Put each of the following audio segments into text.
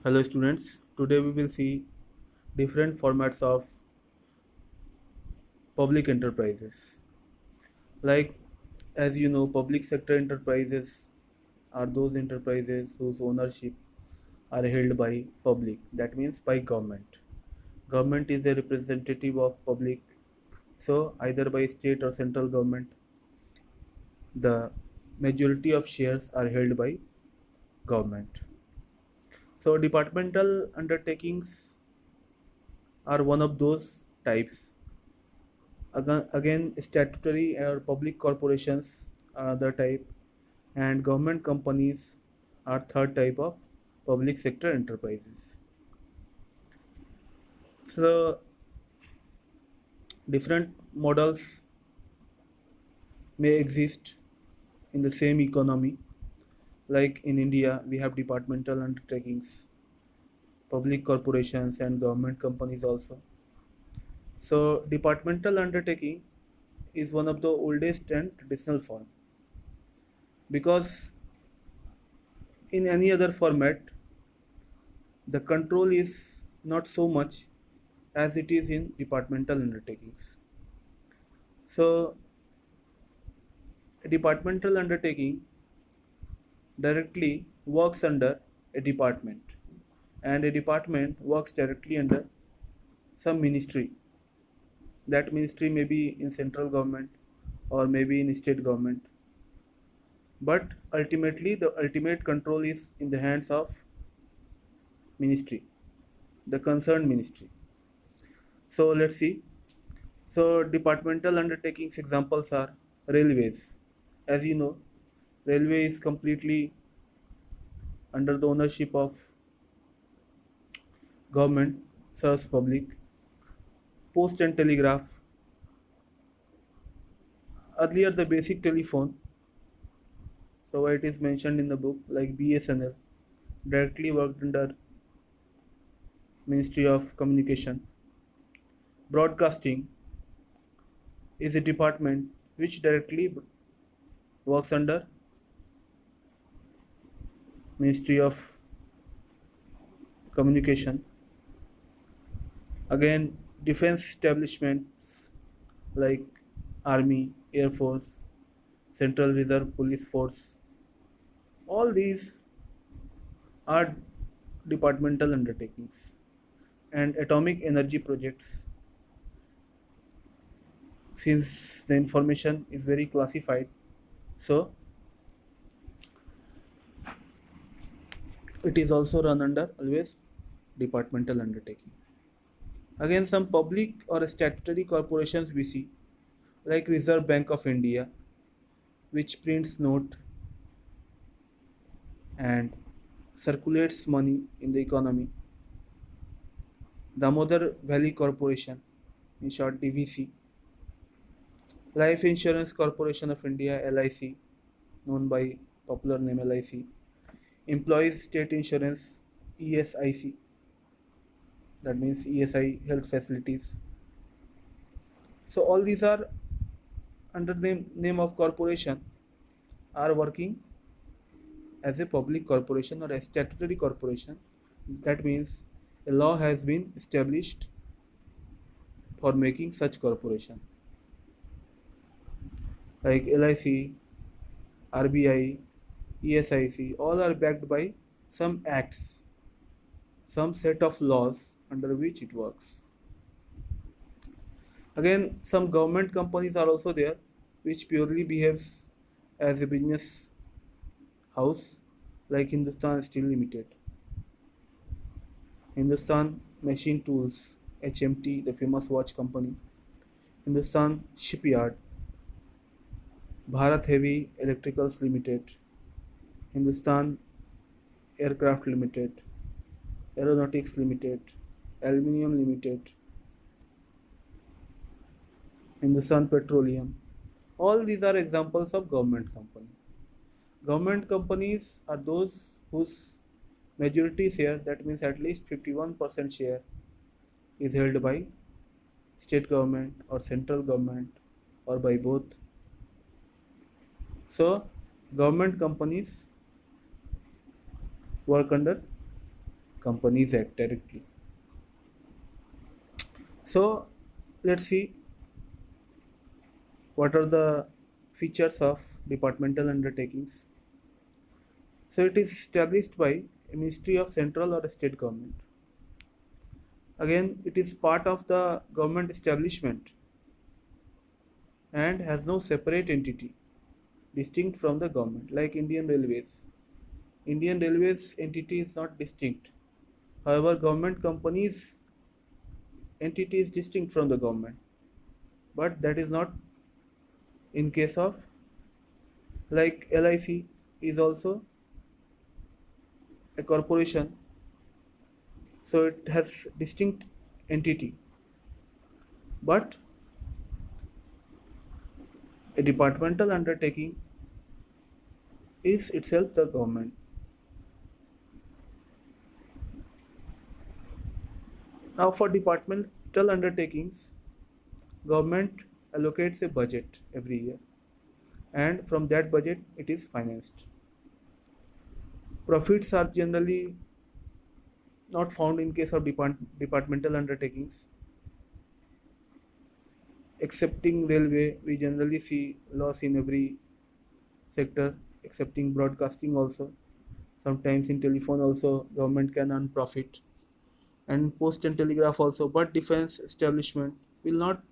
Hello students, today we will see different formats of public enterprises. Like as you know, public sector enterprises are those enterprises whose ownership are held by public, that means by government. Government is a representative of public, so either by state or central government, the majority of shares are held by government. So departmental undertakings are one of those types. Again, statutory or public corporations are other type, and government companies are third type of public sector enterprises. So different models may exist in the same economy. Like in India, we have departmental undertakings, public corporations, and government companies also. So departmental undertaking is one of the oldest and traditional form, because in any other format the control is not so much as it is in departmental undertakings. So, a departmental undertaking directly works under a department, and a department works directly under some ministry. That ministry may be in central government or maybe in state government, but ultimately the ultimate control is in the hands of ministry, the concerned ministry. So, let's see. So, departmental undertakings examples are railways. As you know, railway is completely under the ownership of government, serves public. Post and telegraph. Earlier, the basic telephone, so it is mentioned in the book, like BSNL, directly worked under Ministry of Communication. Broadcasting is a department which directly works under Ministry of Communication. Again, defense establishments like Army, Air Force, Central Reserve Police Force, all these are departmental undertakings. And atomic energy projects, since the information is very classified, so it is also run under always departmental undertakings. Again, some public or statutory corporations we see, like Reserve Bank of India, which prints note and circulates money in the economy. Damodar Valley Corporation, in short DVC. Life Insurance Corporation of India, LIC, known by popular name LIC. Employees State Insurance, ESIC, that means ESI Health Facilities. So all these are under the name of corporation, are working as a public corporation or a statutory corporation. That means a law has been established for making such corporation, like LIC, RBI, ESIC, all are backed by some acts, some set of laws under which it works. Again, some government companies are also there, which purely behaves as a business house, like Hindustan Steel Limited, Hindustan Machine Tools, HMT, the famous watch company, Hindustan Shipyard, Bharat Heavy Electricals Limited, Hindustan Aircraft Limited, Aeronautics Limited, Aluminium Limited, Hindustan Petroleum. All these are examples of government company. Government companies are those whose majority share, that means at least 51% share, is held by state government or central government or by both. So, government companies work under Companies Act directly. So let's see what are the features of departmental undertakings. So it is established by a ministry of central or state government. Again, it is part of the government establishment and has no separate entity distinct from the government, like Indian Railways. Indian Railways entity is not distinct. However, government companies entity is distinct from the government. But that is not in case of, like, LIC is also a corporation, so it has distinct entity. But a departmental undertaking is itself the government. Now, for departmental undertakings, government allocates a budget every year, and from that budget it is financed. Profits are generally not found in case of departmental undertakings. Excepting railway, we generally see loss in every sector, excepting broadcasting also. Sometimes in telephone also government can earn profit, and post and telegraph also. But defense establishment will not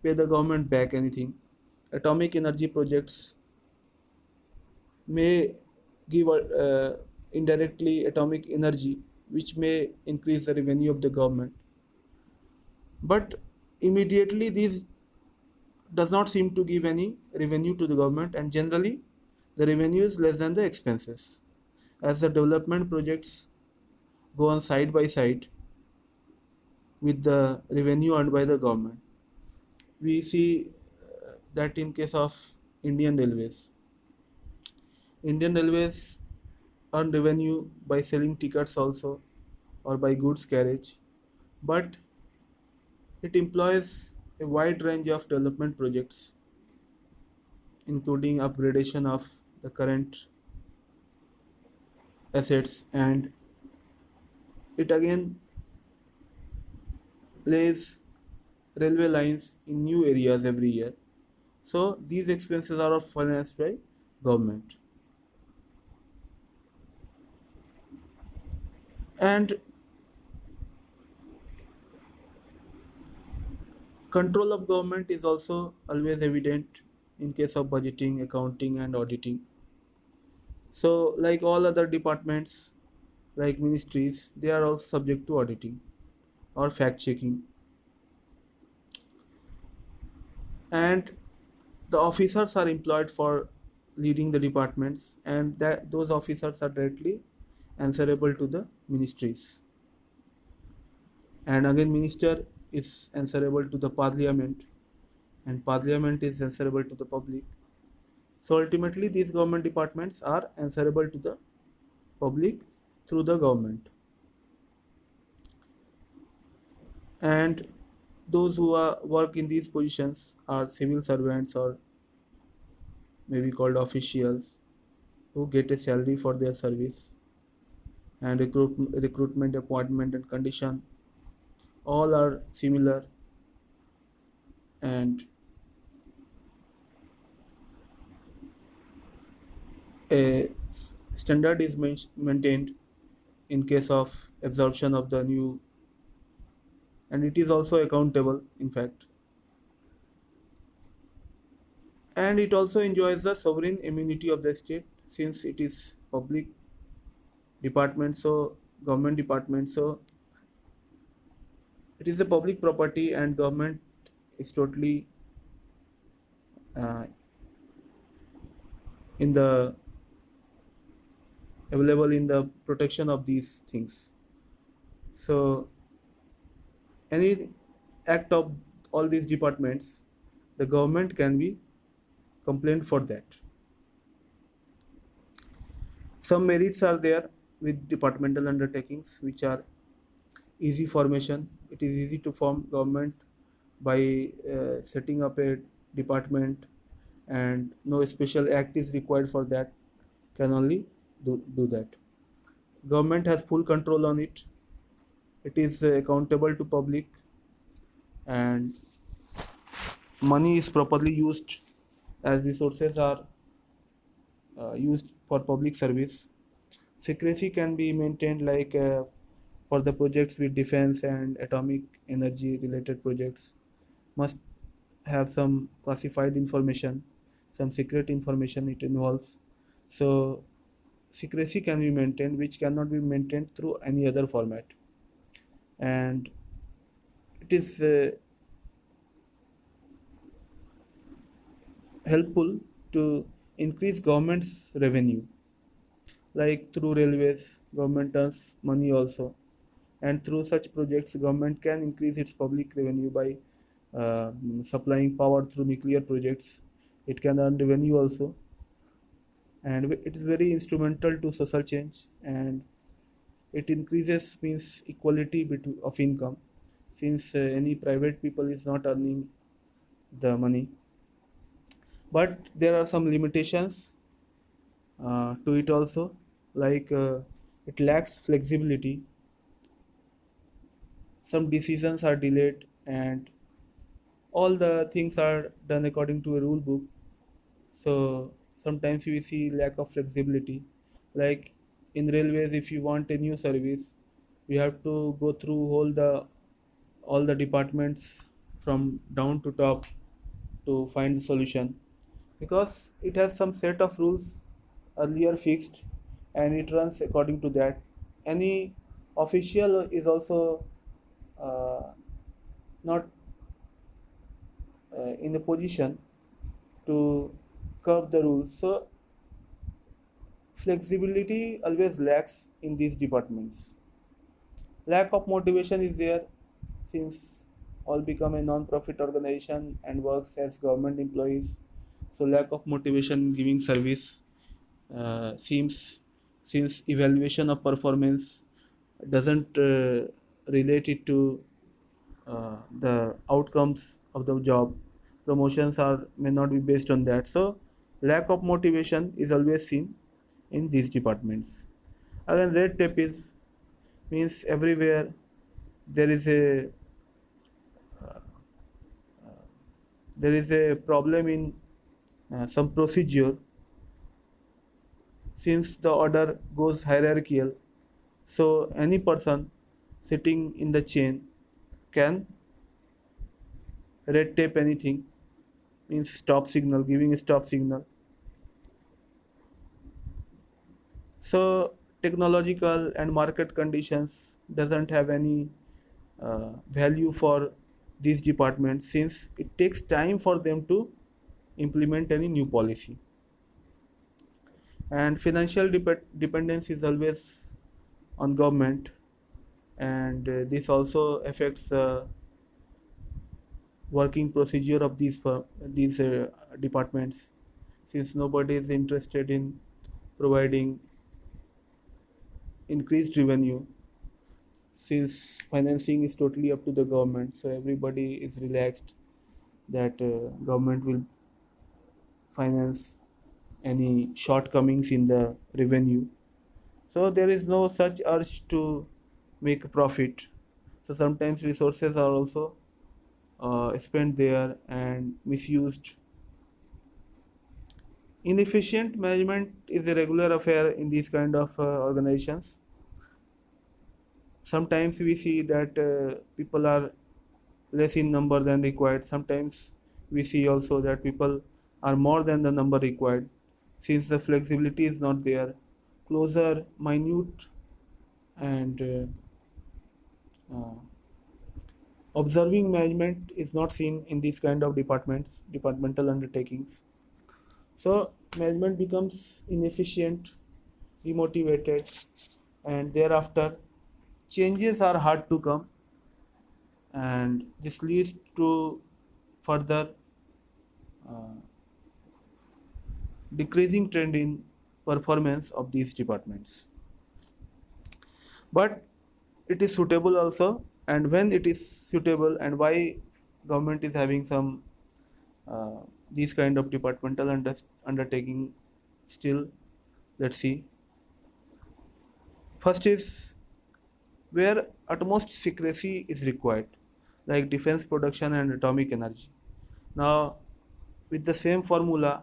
pay the government back anything. Atomic energy projects may give indirectly atomic energy, which may increase the revenue of the government. But immediately these does not seem to give any revenue to the government, and generally the revenue is less than the expenses. As the development projects go on side by side with the revenue earned by the government, we see that in case of Indian Railways. Indian Railways earn revenue by selling tickets also, or by goods carriage, but it employs a wide range of development projects, including upgradation of the current assets, and it again lays railway lines in new areas every year. So these expenses are financed by government. And control of government is also always evident in case of budgeting, accounting, and auditing. So, like all other departments, like ministries, they are also subject to auditing or fact checking. And the officers are employed for leading the departments, and that those officers are directly answerable to the ministries. And again, minister is answerable to the parliament, and parliament is answerable to the public. So ultimately, these government departments are answerable to the public through the government. And those who work in these positions are civil servants, or maybe called officials, who get a salary for their service. And recruitment, appointment, and condition all are similar. And a standard is maintained in case of absorption of the new, and it is also accountable, in fact. And it also enjoys the sovereign immunity of the state, since it is public department, so government department, so it is a public property, and government is totally uh, in the available in the protection of these things. So any act of all these departments, the government can be complained for that. Some merits are there with departmental undertakings, which are easy formation. It is easy to form government by setting up a department, and no special act is required for that, can only do that. Government has full control on it. It is accountable to public, and money is properly used as resources are used for public service. Secrecy can be maintained, like for the projects with defense and atomic energy related projects must have some classified information, some secret information it involves. So secrecy can be maintained, which cannot be maintained through any other format. And it is helpful to increase government's revenue, like through railways, government earns money also, and through such projects, government can increase its public revenue by supplying power through nuclear projects. It can earn revenue also, and it is very instrumental to social change, and it increases means equality between of income, since any private people is not earning the money. But there are some limitations to it also, like it lacks flexibility. Some decisions are delayed, and all the things are done according to a rule book. So sometimes we see lack of flexibility, like in railways, if you want a new service, you have to go through all the departments from down to top to find the solution, because it has some set of rules earlier fixed, and it runs according to that. Any official is also uh, not in a position to curb the rules. So flexibility always lacks in these departments. Lack of motivation is there, since all become a non-profit organization and works as government employees. So lack of motivation in giving service seems, since evaluation of performance doesn't relate it to the outcomes of the job. Promotions are may not be based on that. So lack of motivation is always seen in these departments. Again, red tape is means everywhere there is a problem in some procedure, since the order goes hierarchical. So any person sitting in the chain can red tape anything, means stop signal, giving a stop signal. So technological and market conditions doesn't have any value for these departments, since it takes time for them to implement any new policy. And financial dependence is always on government, and this also affects the working procedure of these departments, since nobody is interested in providing increased revenue, since financing is totally up to the government. So everybody is relaxed that government will finance any shortcomings in the revenue. So there is no such urge to make a profit. So sometimes resources are also spent there and misused. Inefficient management is a regular affair in these kind of organizations. Sometimes we see that people are less in number than required. Sometimes we see also that people are more than the number required, since the flexibility is not there. Closer, minute, and uh, observing management is not seen in these kind of departmental undertakings. So management becomes inefficient, demotivated, and thereafter changes are hard to come, and this leads to further uh, decreasing trend in performance of these departments. But it is suitable also, and when it is suitable, and why government is having some uh, these kind of departmental undertaking still. Let's see. First is where utmost secrecy is required, like defense production and atomic energy. Now, with the same formula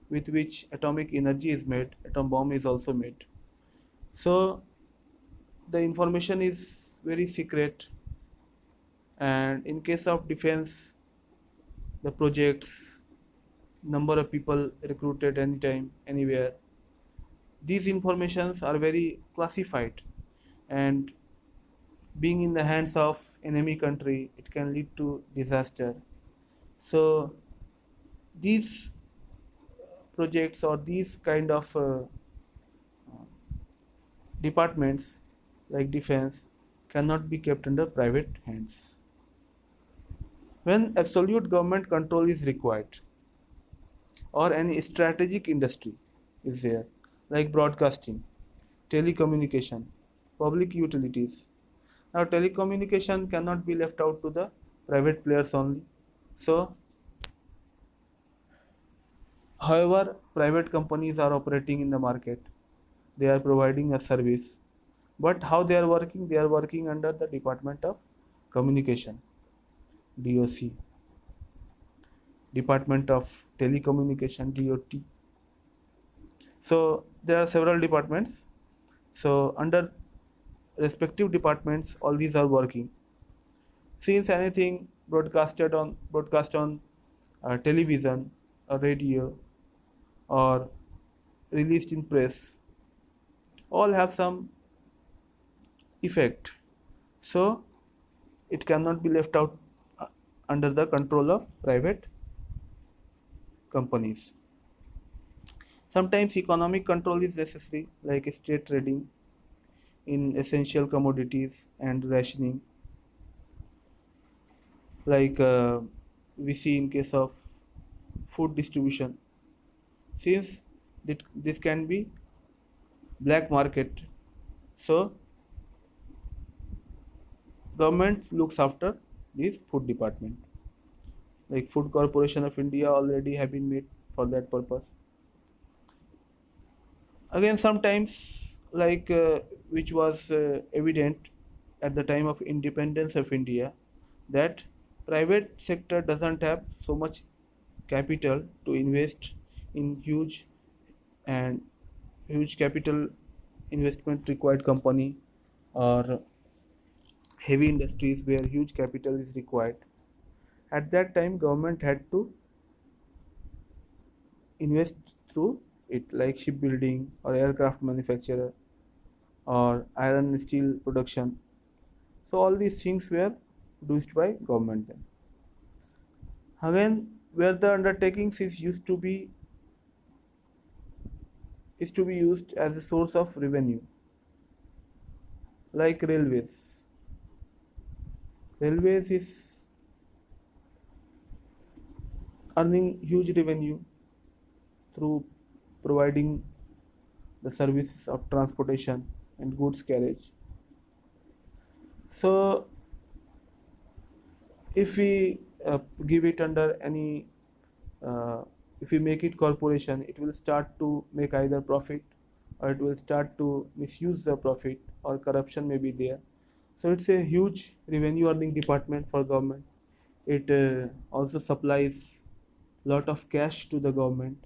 with which atomic energy is made, atom bomb is also made. So the information is very secret, and in case of defense, the projects, number of people recruited anytime, anywhere, these informations are very classified, and being in the hands of enemy country, it can lead to disaster. So these projects or these kind of departments like defense cannot be kept under private hands. When absolute government control is required or any strategic industry is there, like broadcasting, telecommunication, public utilities. Now telecommunication cannot be left out to the private players only. So however private companies are operating in the market, they are providing a service, but how they are working, they are working under the Department of Communication, DOC, Department of Telecommunication, DOT. So there are several departments. So under respective departments, all these are working. Since anything broadcast on television or radio or released in press, all have some effect. So it cannot be left out under the control of private companies. Sometimes economic control is necessary, like state trading in essential commodities and rationing, like we see in case of food distribution. Since this can be black market, so government looks after this food department. Like Food Corporation of India already have been made for that purpose. Again, sometimes which was evident at the time of independence of India, that private sector doesn't have so much capital to invest in and huge capital investment required company or heavy industries where huge capital is required. At that time government had to invest through it, like shipbuilding or aircraft manufacturer or iron and steel production. So all these things were produced by government then. Again, where the undertakings is to be used as a source of revenue, like railways. Railways is earning huge revenue through providing the service of transportation and goods carriage. So if we give it under any if we make it corporation, it will start to make either profit or it will start to misuse the profit, or corruption may be there. So it's a huge revenue earning department for government. It also supplies lot of cash to the government,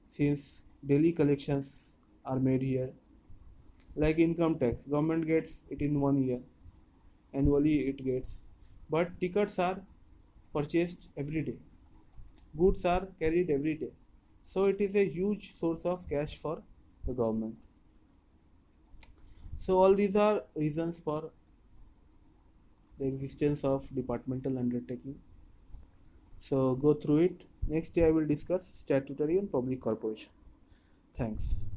since daily collections are made here. Like income tax, government gets it in 1 year, annually it gets, but tickets are purchased every day, goods are carried every day. So it is a huge source of cash for the government. So all these are reasons for the existence of departmental undertaking. So go through it. Next day I will discuss statutory and public corporation. Thanks.